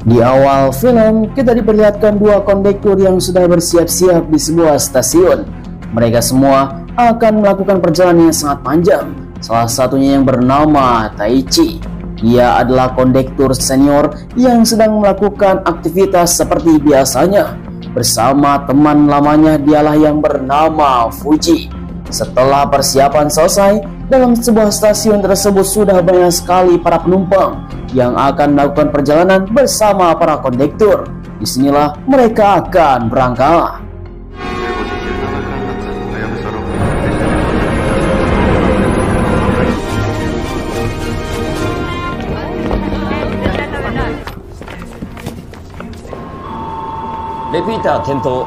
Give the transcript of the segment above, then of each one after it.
Di awal film, kita diperlihatkan dua kondektur yang sudah bersiap-siap di sebuah stasiun. Mereka semua akan melakukan perjalanan yang sangat panjang. Salah satunya yang bernama Taichi. Dia adalah kondektur senior yang sedang melakukan aktivitas seperti biasanya. Bersama teman lamanya dialah yang bernama Fuji. Setelah persiapan selesai, dalam sebuah stasiun tersebut sudah banyak sekali para penumpang yang akan melakukan perjalanan bersama para kondektur. Disinilah mereka akan berangkat. Repeater 点灯。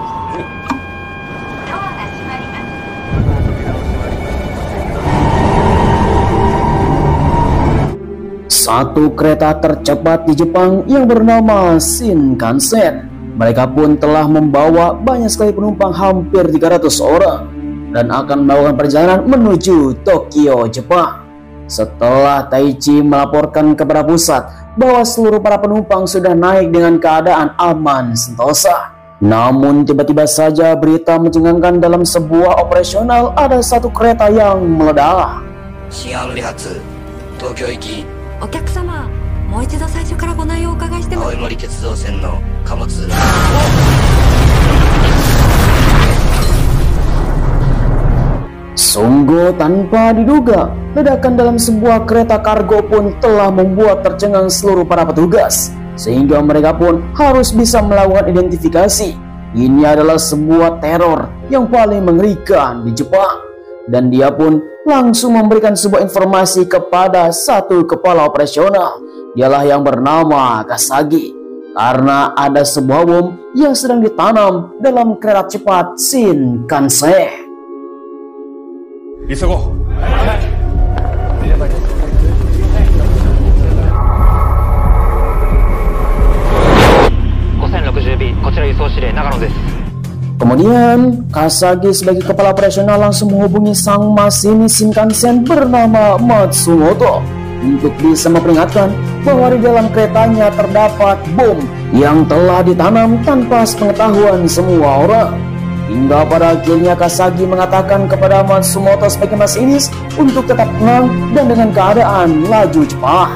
Satu kereta tercepat di Jepang yang bernama Shinkansen. Mereka pun telah membawa banyak sekali penumpang, hampir 300 orang, dan akan melakukan perjalanan menuju Tokyo, Jepang. Setelah Taichi melaporkan kepada pusat bahwa seluruh para penumpang sudah naik dengan keadaan aman sentosa. Namun tiba-tiba saja berita mencengangkan. Dalam sebuah operasional ada satu kereta yang meledak. お客様、もう一度最初からご内容をお伺いしても。青森鉄道線の貨物。Sungguh tanpa diduga, ledakan dalam sebuah kereta kargo pun telah membuat tercengang seluruh para petugas, sehingga mereka pun harus bisa melakukan identifikasi. Ini adalah sebuah teror yang paling mengerikan di Jepang. Dan dia pun langsung memberikan sebuah informasi kepada satu kepala operasional. Dialah yang bernama Kasagi. Karena ada sebuah bom yang sedang ditanam dalam kereta cepat Shinkansen. Isogo. Kemudian, Kasagi sebagai kepala operasional langsung menghubungi sang masinis Shinkansen bernama Matsumoto untuk bisa memperingatkan bahwa di dalam keretanya terdapat bom yang telah ditanam tanpa sepengetahuan semua orang. Hingga pada akhirnya Kasagi mengatakan kepada Matsumoto sebagai masinis untuk tetap tenang dan dengan keadaan laju cepat.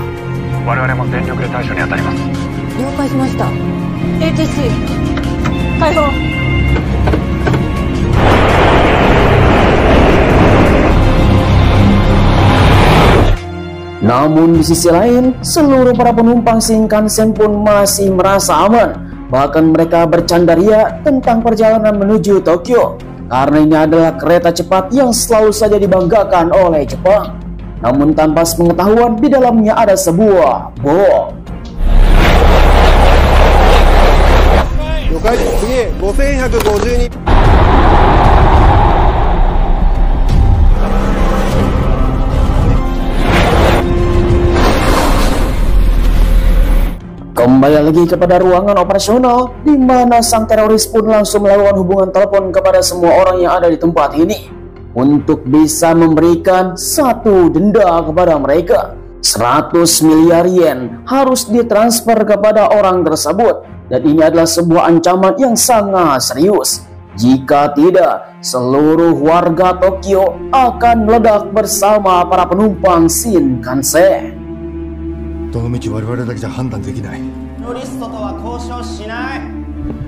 Namun di sisi lain, seluruh para penumpang Shinkansen pun masih merasa aman. Bahkan mereka bercandaria tentang perjalanan menuju Tokyo, karena ini adalah kereta cepat yang selalu saja dibanggakan oleh Jepang. Namun tanpa sepengetahuan di dalamnya ada sebuah bom. Kembali lagi kepada ruangan operasional, di mana sang teroris pun langsung melakukan hubungan telepon kepada semua orang yang ada di tempat ini untuk bisa memberikan satu denda kepada mereka. 100 miliar yen harus ditransfer kepada orang tersebut, dan ini adalah sebuah ancaman yang sangat serius. Jika tidak, seluruh warga Tokyo akan meledak bersama para penumpang Shinkansen. どの道我々だけじゃ判断できない。テロリストとは交渉しない。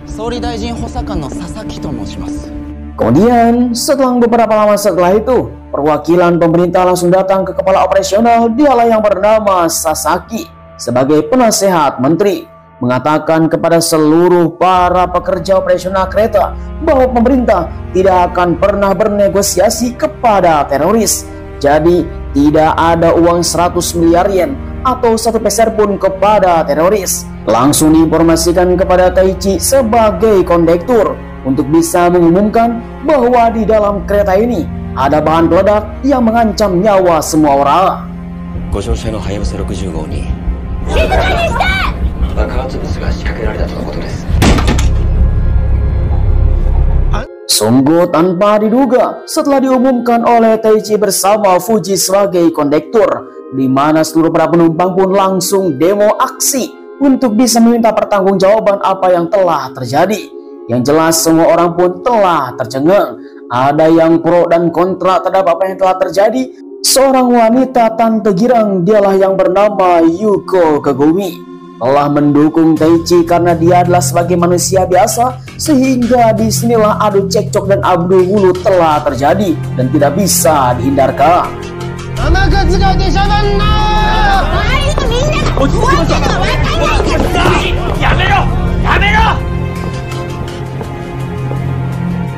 総理大臣補佐官の佐々木と申します。 Kemudian, setelah beberapa lama setelah itu, perwakilan pemerintah langsung datang ke kepala operasional. Dialah yang bernama Sasaki sebagai penasehat menteri, mengatakan kepada seluruh para pekerja operasional kereta bahwa pemerintah tidak akan pernah bernegosiasi kepada teroris. Jadi, tidak ada uang 100 miliar yen atau 1 peser pun kepada teroris. Langsung diinformasikan kepada Taichi sebagai kondektur untuk bisa mengumumkan bahwa di dalam kereta ini ada bahan peledak yang mengancam nyawa semua orang. Sungguh tanpa diduga, setelah diumumkan oleh Taichi bersama Fuji sebagai kondektur, di mana seluruh para penumpang pun langsung demo aksi untuk bisa meminta pertanggungjawaban apa yang telah terjadi. Yang jelas semua orang pun telah tercengang. Ada yang pro dan kontra terhadap apa yang telah terjadi. Seorang wanita Tante Girang, dialah yang bernama Yuko Kagumi, telah mendukung Taichi karena dia adalah sebagai manusia biasa, sehingga disinilah adu cekcok dan adu hulu telah terjadi dan tidak bisa dihindarkan.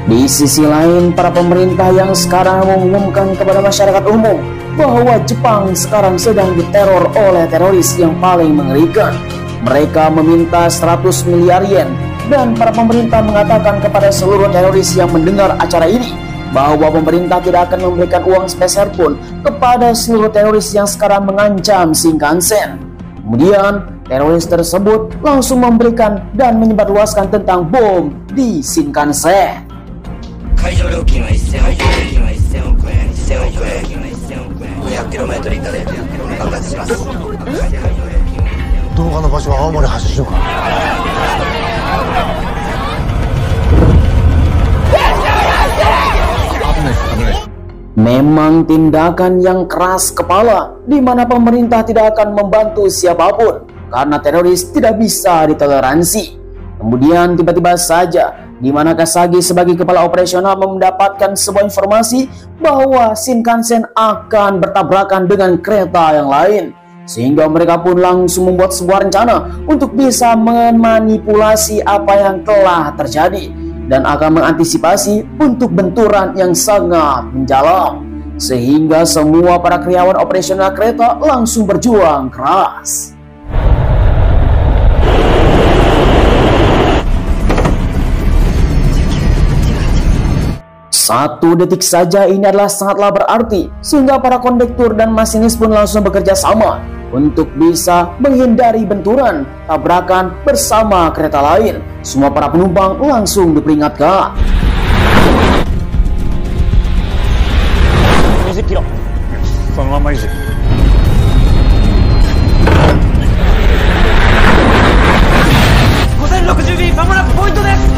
Di sisi lain, para pemerintah yang sekarang mengumumkan kepada masyarakat umum bahwa Jepang sekarang sedang diteror oleh teroris yang paling mengerikan. Mereka meminta 100 miliar yen, dan para pemerintah mengatakan kepada seluruh teroris yang mendengar acara ini bahwa pemerintah tidak akan memberikan uang sepeser pun kepada seluruh teroris yang sekarang mengancam Shinkansen. Kemudian teroris tersebut langsung memberikan dan menyebarluaskan tentang bom di Shinkansen. 会場料金は1000億円500キロメートル以下で爆発します。動画の場所は青森発祥か。Memang tindakan yang keras kepala, di mana pemerintah tidak akan membantu siapapun karena teroris tidak bisa ditoleransi. Kemudian tiba-tiba saja, di mana Kasagi sebagai kepala operasional mendapatkan sebuah informasi bahwa Shinkansen akan bertabrakan dengan kereta yang lain, sehingga mereka pun langsung membuat sebuah rencana untuk bisa memanipulasi apa yang telah terjadi dan akan mengantisipasi untuk benturan yang sangat mendalam, sehingga semua para karyawan operasional kereta langsung berjuang keras. Satu detik saja ini adalah sangatlah berarti, sehingga para kondektur dan masinis pun langsung bekerja sama untuk bisa menghindari benturan, tabrakan bersama kereta lain. Semua para penumpang langsung diperingatkan. 20 kilo. そのまま維持。5060便まもなくポイントです。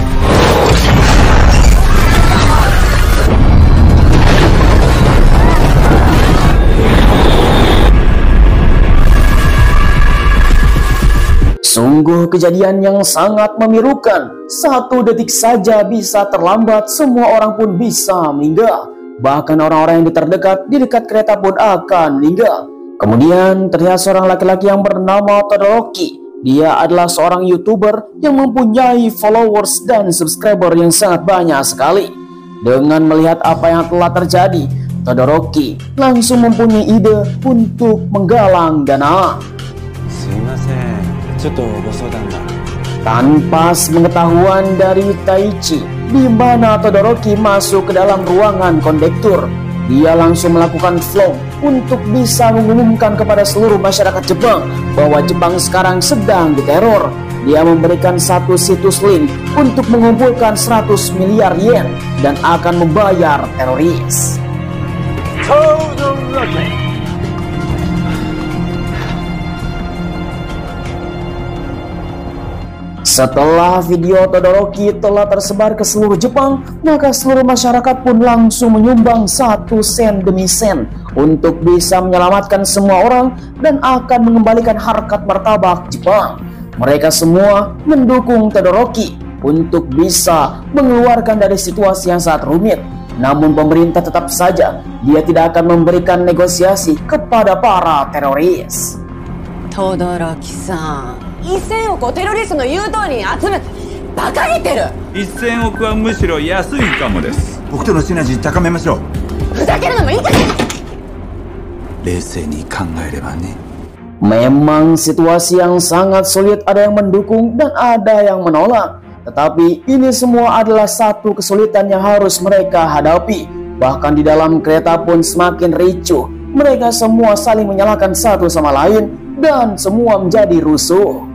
Sungguh kejadian yang sangat memilukan. Satu detik saja bisa terlambat, semua orang pun bisa meninggal. Bahkan orang-orang yang terdekat di dekat kereta pun akan meninggal. Kemudian terlihat seorang laki-laki yang bernama Todoroki. Dia adalah seorang YouTuber yang mempunyai followers dan subscriber yang sangat banyak sekali. Dengan melihat apa yang telah terjadi, Todoroki langsung mempunyai ide untuk menggalang dana. Tanpa pengetahuan dari Taichi, di mana Todoroki masuk ke dalam ruangan kondektur, dia langsung melakukan vlog untuk bisa mengumumkan kepada seluruh masyarakat Jepang bahwa Jepang sekarang sedang diteror. Dia memberikan satu situs link untuk mengumpulkan 100 miliar yen dan akan membayar teroris. Setelah video Todoroki telah tersebar ke seluruh Jepang, maka seluruh masyarakat pun langsung menyumbang 1 sen demi sen untuk bisa menyelamatkan semua orang dan akan mengembalikan harkat martabat Jepang. Mereka semua mendukung Todoroki untuk bisa mengeluarkan dari situasi yang sangat rumit. Namun pemerintah tetap saja dia tidak akan memberikan negosiasi kepada para teroris. Todoroki-san, 1000億をテロリストの言う通りに集めて馬鹿げてる。1000億はむしろ安いかもです。僕とのシナジー高めましょう。ふざけるのもいい加減。冷静に考えればね。 Memang situasi yang sangat sulit, ada yang mendukung dan ada yang menolak. Tetapi ini semua adalah satu kesulitan yang harus mereka hadapi. Bahkan di dalam kereta pun semakin ricuh. Mereka semua saling menyalahkan satu sama lain dan semua menjadi rusuh.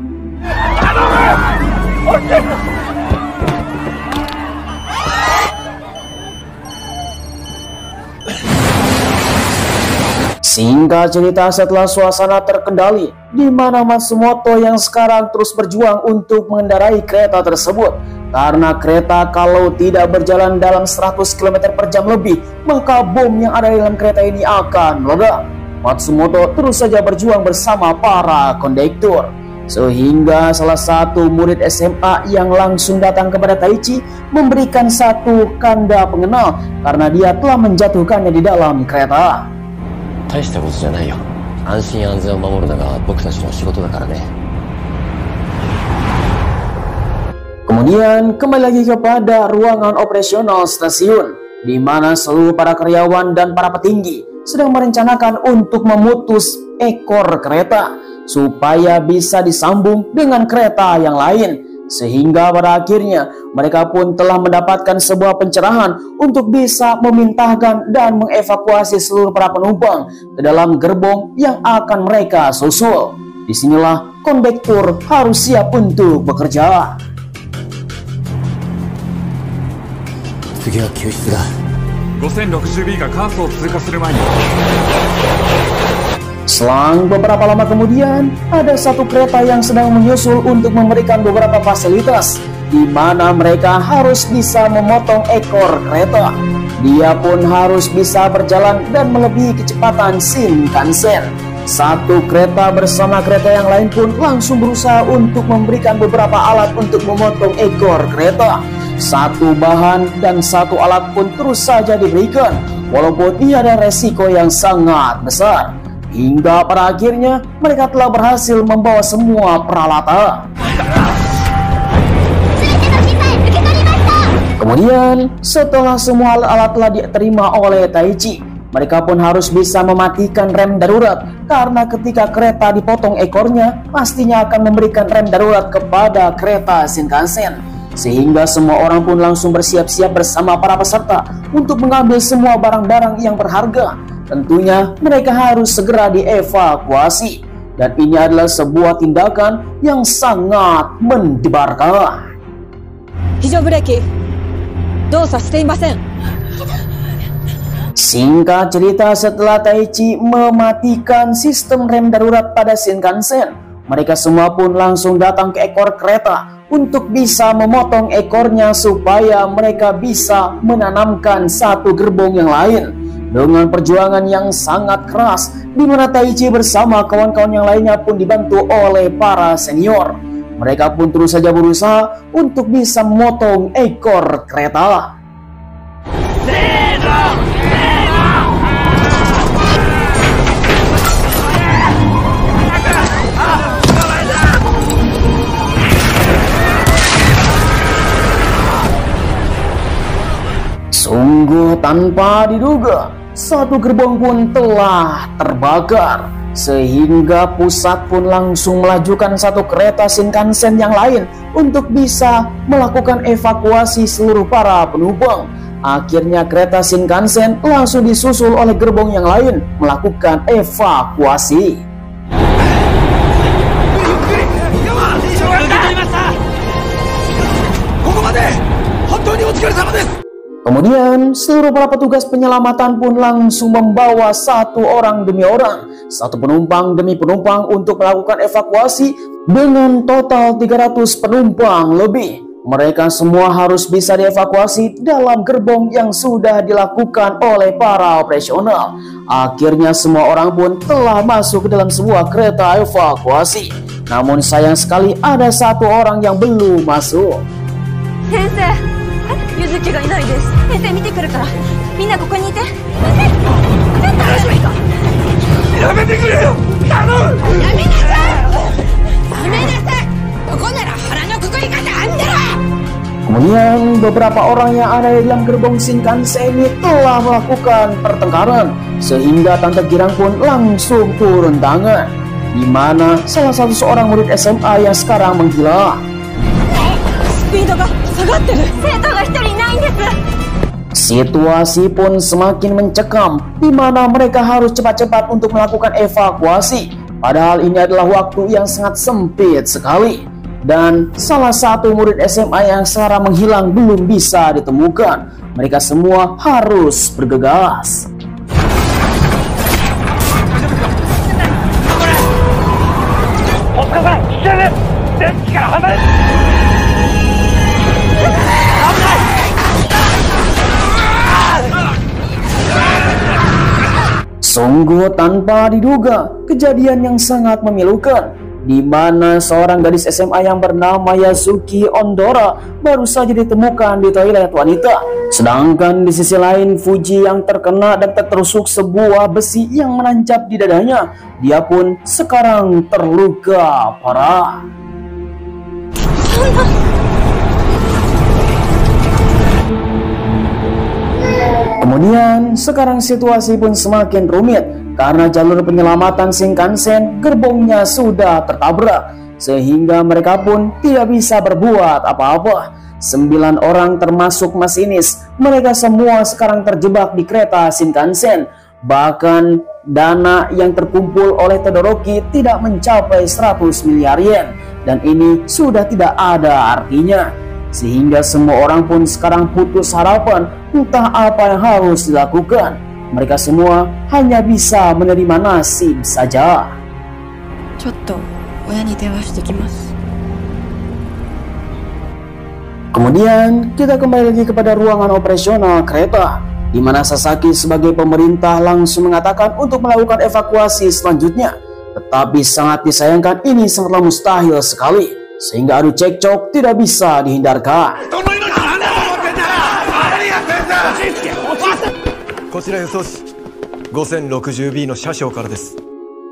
Singkat cerita, setelah suasana terkendali, di mana Matsumoto yang sekarang terus berjuang untuk mengendarai kereta tersebut. Karena kereta kalau tidak berjalan dalam 100 km per jam lebih, maka bom yang ada dalam kereta ini akan meledak. Matsumoto terus saja berjuang bersama para kondektur. Sehingga salah satu murid SMA yang langsung datang kepada Taichi memberikan satu kanda pengenal karena dia telah menjatuhkannya di dalam kereta. 大したことじゃないよ。安心安全を守るのが僕たちの仕事だからね。 Kemudian kembali lagi kepada ruangan operasional stasiun, di mana seluruh para karyawan dan para petinggi sedang merencanakan untuk memutus ekor kereta supaya bisa disambung dengan kereta yang lain. Sehingga pada akhirnya mereka pun telah mendapatkan sebuah pencerahan untuk bisa memintahkan dan mengevakuasi seluruh para penumpang ke dalam gerbong yang akan mereka susul. Disinilah kondektur harus siap untuk bekerja. 次は救出だ。 5060B が関数を通過する前に Selang beberapa lama kemudian, ada satu kereta yang sedang menyusul untuk memberikan beberapa fasilitas, di mana mereka harus bisa memotong ekor kereta. Dia pun harus bisa berjalan dan melebihi kecepatan Shinkansen. Satu kereta bersama kereta yang lain pun langsung berusaha untuk memberikan beberapa alat untuk memotong ekor kereta. Satu bahan dan satu alat pun terus saja diberikan, walaupun ini ada resiko yang sangat besar. Hingga pada akhirnya mereka telah berhasil membawa semua peralatan. Kemudian setelah semua alat-alat telah diterima oleh Taichi, mereka pun harus bisa mematikan rem darurat. Karena ketika kereta dipotong ekornya, pastinya akan memberikan rem darurat kepada kereta Shinkansen. Sehingga semua orang pun langsung bersiap-siap bersama para peserta untuk mengambil semua barang-barang yang berharga. Tentunya mereka harus segera dievakuasi. Dan ini adalah sebuah tindakan yang sangat mendebarkan. Singkat cerita, setelah Taichi mematikan sistem rem darurat pada Shinkansen, mereka semua pun langsung datang ke ekor kereta untuk bisa memotong ekornya supaya mereka bisa menanamkan satu gerbong yang lain. Dengan perjuangan yang sangat keras, di mana Taichi bersama kawan-kawan yang lainnya pun dibantu oleh para senior. Mereka pun terus saja berusaha untuk bisa memotong ekor kereta. Sungguh tanpa diduga, satu gerbong pun telah terbakar, sehingga pusat pun langsung melajukan satu kereta Shinkansen yang lain untuk bisa melakukan evakuasi seluruh para penumpang. Akhirnya kereta Shinkansen langsung disusul oleh gerbong yang lain melakukan evakuasi. Kemudian seluruh para petugas penyelamatan pun langsung membawa satu orang demi orang, satu penumpang demi penumpang untuk melakukan evakuasi dengan total 300 penumpang lebih. Mereka semua harus bisa dievakuasi dalam gerbong yang sudah dilakukan oleh para operasional. Akhirnya semua orang pun telah masuk ke dalam sebuah kereta evakuasi. Namun sayang sekali ada satu orang yang belum masuk. Sensei, Yuzukiがいないです。先生見てくるから。みんなここにいて。先生、大丈夫か？やめてくれよ。頼む。やめなさい。やめなさい。ここなら腹のくくり方あんだろ。Kemudian beberapa orang yang ada di dalam gerbong Shinkansen ini telah melakukan pertengkaran, sehingga Tante Girang pun langsung turun tangan, di mana salah satu seorang murid SMA yang sekarang menggila. Situasi pun semakin mencekam, di mana mereka harus cepat-cepat untuk melakukan evakuasi. Padahal ini adalah waktu yang sangat sempit sekali. Dan salah satu murid SMA yang sekarang menghilang belum bisa ditemukan. Mereka semua harus bergegas. Sungguh tanpa diduga, kejadian yang sangat memilukan, di mana seorang gadis SMA yang bernama Yasuki Ondora baru saja ditemukan di toilet wanita. Sedangkan di sisi lain, Fuji yang terkena dan tertusuk sebuah besi yang menancap di dadanya. Dia pun sekarang terluka parah. Kemudian sekarang situasi pun semakin rumit karena jalur penyelamatan Shinkansen gerbongnya sudah tertabrak, sehingga mereka pun tidak bisa berbuat apa-apa. 9 orang termasuk masinis, mereka semua sekarang terjebak di kereta Shinkansen. Bahkan dana yang terkumpul oleh Todoroki tidak mencapai 100 miliar yen, dan ini sudah tidak ada artinya. Sehingga semua orang pun sekarang putus harapan, entah apa yang harus dilakukan. Mereka semua hanya bisa menerima nasib saja. Kemudian kita kembali lagi kepada ruangan operasional kereta, di mana Sasaki sebagai pemerintah langsung mengatakan untuk melakukan evakuasi selanjutnya. Tetapi sangat disayangkan, ini sangatlah mustahil sekali, sehingga adu cekcok tidak bisa dihindarkan.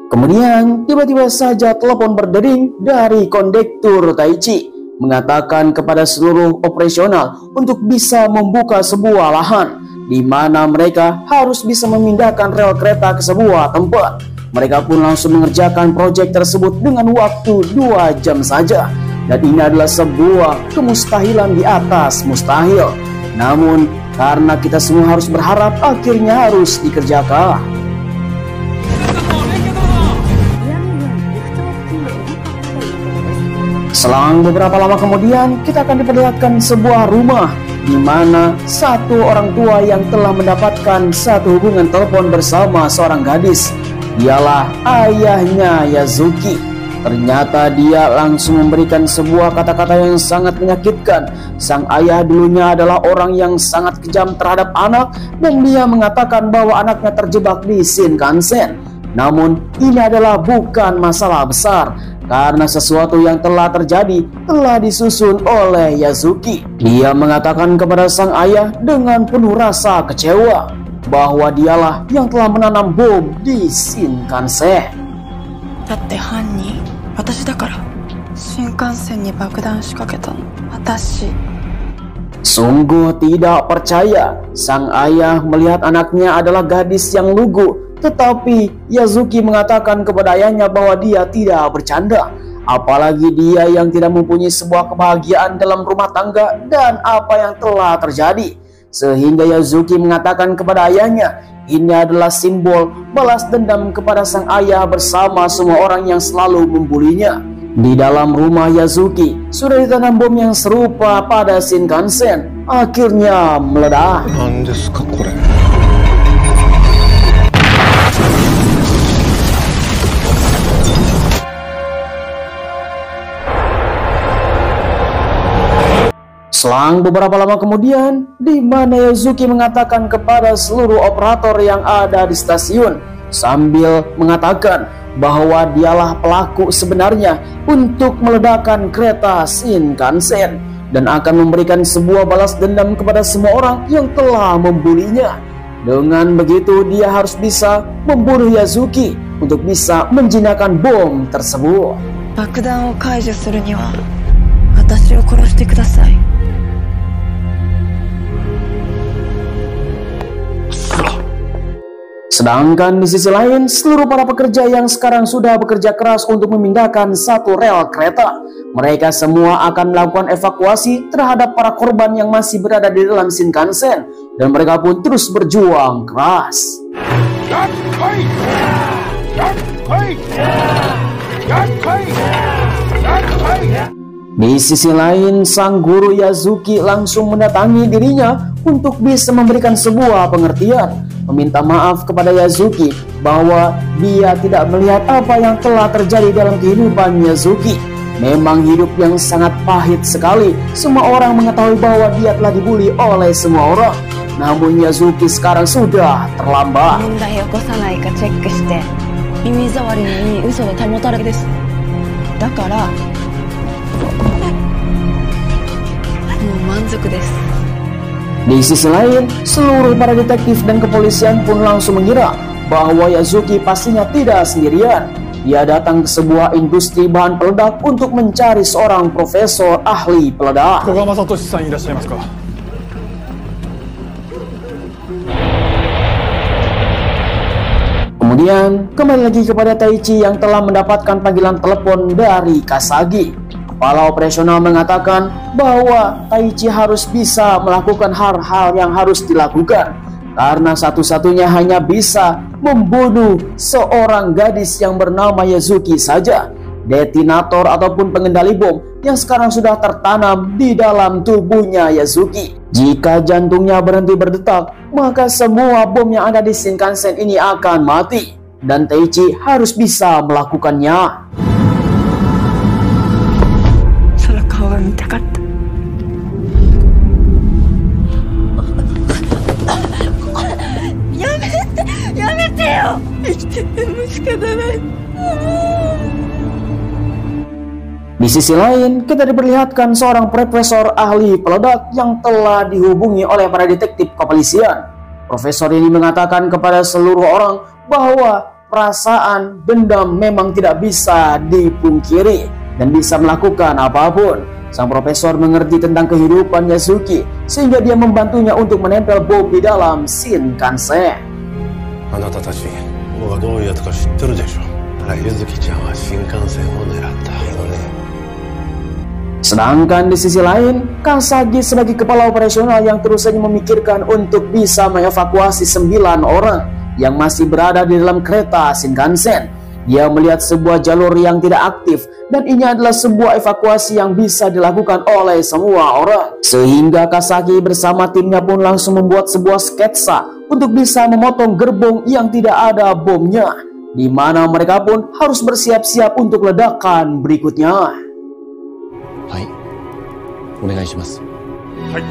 Kemudian tiba-tiba saja telepon berdering dari kondektur Taichi, mengatakan kepada seluruh operasional untuk bisa membuka sebuah lahan, di mana mereka harus bisa memindahkan rel kereta ke sebuah tempat. Mereka pun langsung mengerjakan proyek tersebut dengan waktu 2 jam saja. Dan ini adalah sebuah kemustahilan di atas mustahil. Namun karena kita semua harus berharap, akhirnya harus dikerjakan. Selang beberapa lama kemudian, kita akan diperlihatkan sebuah rumah di mana satu orang tua yang telah mendapatkan satu hubungan telepon bersama seorang gadis. Dialah ayahnya Yasuki. Ternyata dia langsung memberikan sebuah kata-kata yang sangat menyakitkan. Sang ayah dulunya adalah orang yang sangat kejam terhadap anak, dan dia mengatakan bahwa anaknya terjebak di Shinkansen. Namun ini adalah bukan masalah besar, karena sesuatu yang telah terjadi telah disusun oleh Yasuki. Dia mengatakan kepada sang ayah dengan penuh rasa kecewa bahwa dialah yang telah menanam bom di Shinkansen. Sungguh tidak percaya, sang ayah melihat anaknya adalah gadis yang lugu. Tetapi Yasuki mengatakan kepada ayahnya bahwa dia tidak bercanda. Apalagi dia yang tidak mempunyai sebuah kebahagiaan dalam rumah tangga dan apa yang telah terjadi. Sehingga Yasuki mengatakan kepada ayahnya, ini adalah simbol balas dendam kepada sang ayah bersama semua orang yang selalu membulinya. Di dalam rumah Yasuki sudah ditanam bom yang serupa pada Shinkansen. Akhirnya meledak. Selang beberapa lama kemudian, di mana Yasuki mengatakan kepada seluruh operator yang ada di stasiun, sambil mengatakan bahwa dialah pelaku sebenarnya untuk meledakkan kereta Shinkansen, dan akan memberikan sebuah balas dendam kepada semua orang yang telah membulinya. Dengan begitu dia harus bisa membunuh Yasuki untuk bisa menjinakkan bom tersebut. Sedangkan di sisi lain, seluruh para pekerja yang sekarang sudah bekerja keras untuk memindahkan satu rel kereta, mereka semua akan melakukan evakuasi terhadap para korban yang masih berada di dalam Shinkansen, dan mereka pun terus berjuang keras. Di sisi lain, sang guru Yasuki langsung mendatangi dirinya untuk bisa memberikan sebuah pengertian, meminta maaf kepada Yasuki bahwa dia tidak melihat apa yang telah terjadi dalam kehidupan Yasuki. Memang hidup yang sangat pahit sekali. Semua orang mengetahui bahwa dia telah dibully oleh semua orang. Namun Yazuki sekarang sudah terlambat. 問題起こさないかチェックして耳障りのいい嘘の保たれです。だからもう満足です。 Di sisi lain, seluruh para detektif dan kepolisian pun langsung mengira bahwa Yazuki pastinya tidak sendirian. Dia datang ke sebuah industri bahan peledak untuk mencari seorang profesor ahli peledak. Kemudian, kembali lagi kepada Taichi yang telah mendapatkan panggilan telepon dari Kasagi. Kepala operasional mengatakan bahwa Taichi harus bisa melakukan hal-hal yang harus dilakukan, karena satu-satunya hanya bisa membunuh seorang gadis yang bernama Yazuki saja, detonator ataupun pengendali bom yang sekarang sudah tertanam di dalam tubuhnya Yazuki. Jika jantungnya berhenti berdetak, maka semua bom yang ada di Shinkansen ini akan mati, dan Taichi harus bisa melakukannya. その顔が見たかった。やめてよ。生きてても仕方ない。 Di sisi lain, kita diperlihatkan seorang profesor ahli peledak yang telah dihubungi oleh para detektif kepolisian. Profesor ini mengatakan kepada seluruh orang bahwa perasaan dendam memang tidak bisa dipungkiri dan bisa melakukan apapun. Sang profesor mengerti tentang kehidupan Yazuki sehingga dia membantunya untuk menempel bom di dalam Shinkansen. あなたたち、僕がどういうやつか知ってるでしょ。ゆずきちゃんは新幹線を狙ったけどね。 Sedangkan di sisi lain, Kasagi sebagai kepala operasional yang terus saja memikirkan untuk bisa mengevakuasi 9 orang yang masih berada di dalam kereta Shinkansen. Dia melihat sebuah jalur yang tidak aktif dan ini adalah sebuah evakuasi yang bisa dilakukan oleh semua orang. Sehingga Kasagi bersama timnya pun langsung membuat sebuah sketsa untuk bisa memotong gerbong yang tidak ada bomnya, di mana mereka pun harus bersiap-siap untuk ledakan berikutnya. はい、お願いします。はい。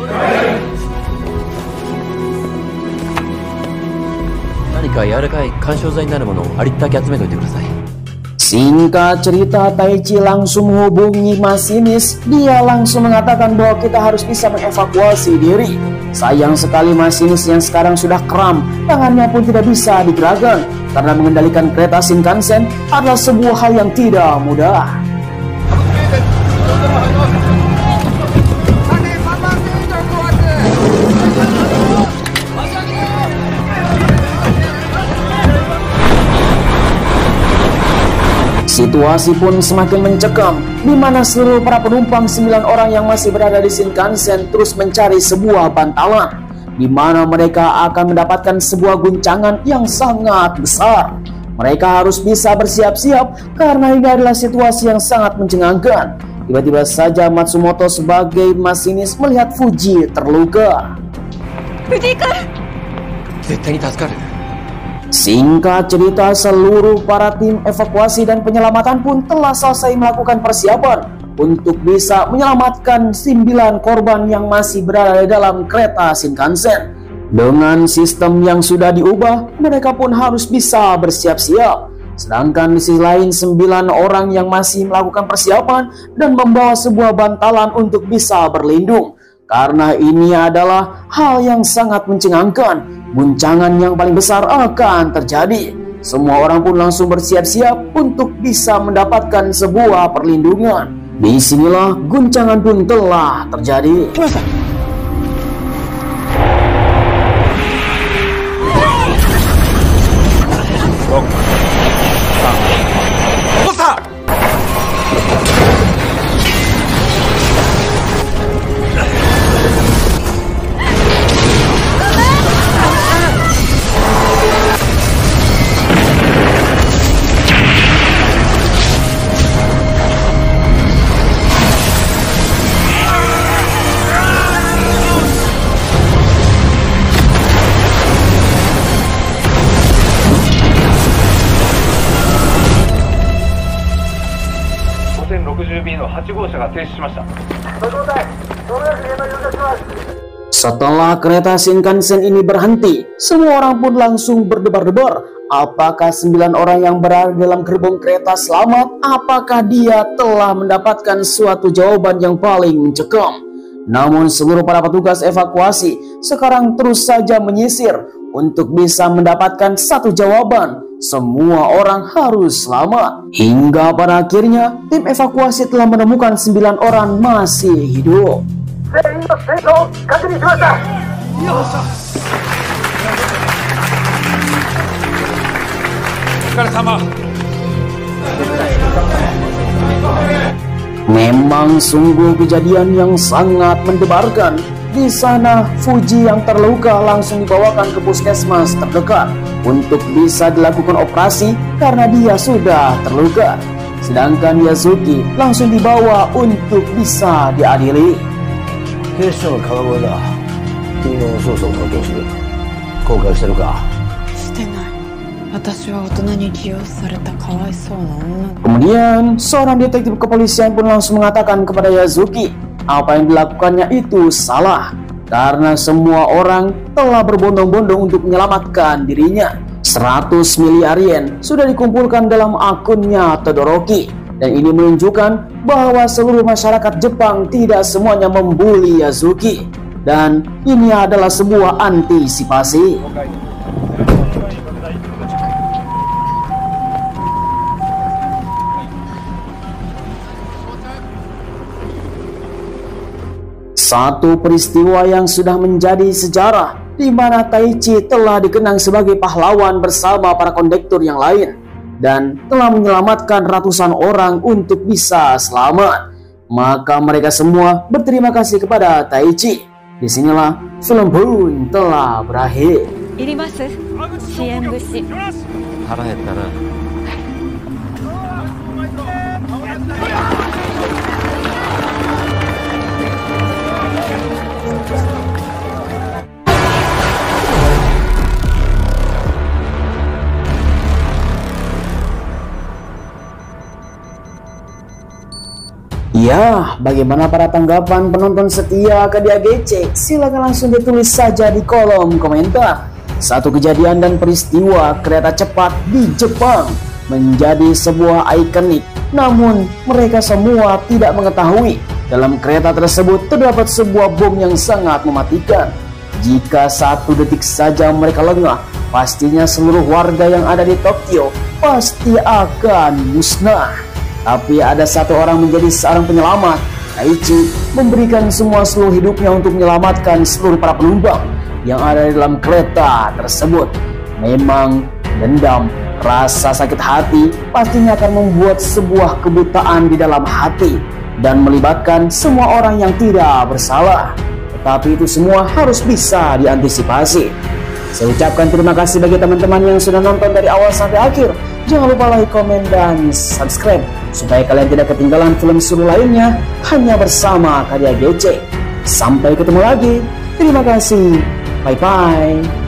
何か柔らかい緩衝材になるものをありったけ集めておいてください。 Singkat cerita, Taichi langsung menghubungi masinis. Dia langsung mengatakan bahwa kita harus bisa mengevakuasi diri. Sayang sekali masinis yang sekarang sudah kram, tangannya pun tidak bisa digerakkan karena mengendalikan kereta Shinkansen adalah sebuah hal yang tidak mudah. Situasi pun semakin mencekam, di mana seluruh para penumpang 9 orang yang masih berada di Shinkansen terus mencari sebuah bantalan, di mana mereka akan mendapatkan sebuah guncangan yang sangat besar. Mereka harus bisa bersiap-siap karena ini adalah situasi yang sangat mencengangkan. Tiba-tiba saja Matsumoto sebagai masinis melihat Fuji terluka. Fuji-kun! Singkat cerita, seluruh para tim evakuasi dan penyelamatan pun telah selesai melakukan persiapan untuk bisa menyelamatkan 9 korban yang masih berada di dalam kereta Shinkansen. Dengan sistem yang sudah diubah, mereka pun harus bisa bersiap-siap. Sedangkan di sisi lain 9 orang yang masih melakukan persiapan dan membawa sebuah bantalan untuk bisa berlindung. Karena ini adalah hal yang sangat mencengangkan. Guncangan yang paling besar akan terjadi. Semua orang pun langsung bersiap-siap untuk bisa mendapatkan sebuah perlindungan. Disinilah guncangan pun telah terjadi. Setelah kereta Shinkansen ini berhenti, semua orang pun langsung berdebar-debar. Apakah 9 orang yang berada dalam gerbong kereta selamat? Apakah dia telah mendapatkan suatu jawaban yang paling mencekam? Namun seluruh para petugas evakuasi sekarang terus saja menyisir untuk bisa mendapatkan satu jawaban. Semua orang harus selamat. Hingga pada akhirnya tim evakuasi telah menemukan 9 orang masih hidup. Memang sungguh kejadian yang sangat mendebarkan. Di sana Fuji yang terluka langsung dibawakan ke puskesmas terdekat untuk bisa dilakukan operasi karena dia sudah terluka. Sedangkan Yasuki langsung dibawa untuk bisa diadili. 警視庁の川越だ。君の捜査を担当する。後悔してるか？してない。私は大人に利用されたかわいそうな女。 Kemudian seorang detektif kepolisian pun langsung mengatakan kepada Yasuki apa yang dilakukannya itu salah karena semua orang telah berbondong-bondong untuk menyelamatkan dirinya. 100 miliar yen sudah dikumpulkan dalam akunnya Todoroki. Dan ini menunjukkan bahwa seluruh masyarakat Jepang tidak semuanya membuli Yasuki. Dan ini adalah sebuah antisipasi. Satu peristiwa yang sudah menjadi sejarah, di mana Taichi telah dikenang sebagai pahlawan bersama para kondektur yang lain dan telah menyelamatkan ratusan orang untuk bisa selamat. Maka mereka semua berterima kasih kepada Taichi. Disinilah film pun telah berakhir. Ya, bagaimana para tanggapan penonton setia KDAGC? Silahkan langsung ditulis saja di kolom komentar. Satu kejadian dan peristiwa kereta cepat di Jepang menjadi sebuah ikonik. Namun mereka semua tidak mengetahui dalam kereta tersebut terdapat sebuah bom yang sangat mematikan. Jika 1 detik saja mereka lengah, pastinya seluruh warga yang ada di Tokyo pasti akan musnah. Tapi ada satu orang menjadi seorang penyelamat. Taichi memberikan seluruh hidupnya untuk menyelamatkan seluruh para penumpang yang ada di dalam kereta tersebut. Memang dendam, rasa sakit hati pastinya akan membuat sebuah kebutaan di dalam hati dan melibatkan semua orang yang tidak bersalah. Tetapi itu semua harus bisa diantisipasi. Saya ucapkan terima kasih bagi teman-teman yang sudah nonton dari awal sampai akhir. Jangan lupa like, komen, dan subscribe supaya kalian tidak ketinggalan film seru lainnya hanya bersama KDAGC. Sampai ketemu lagi. Terima kasih. Bye-bye.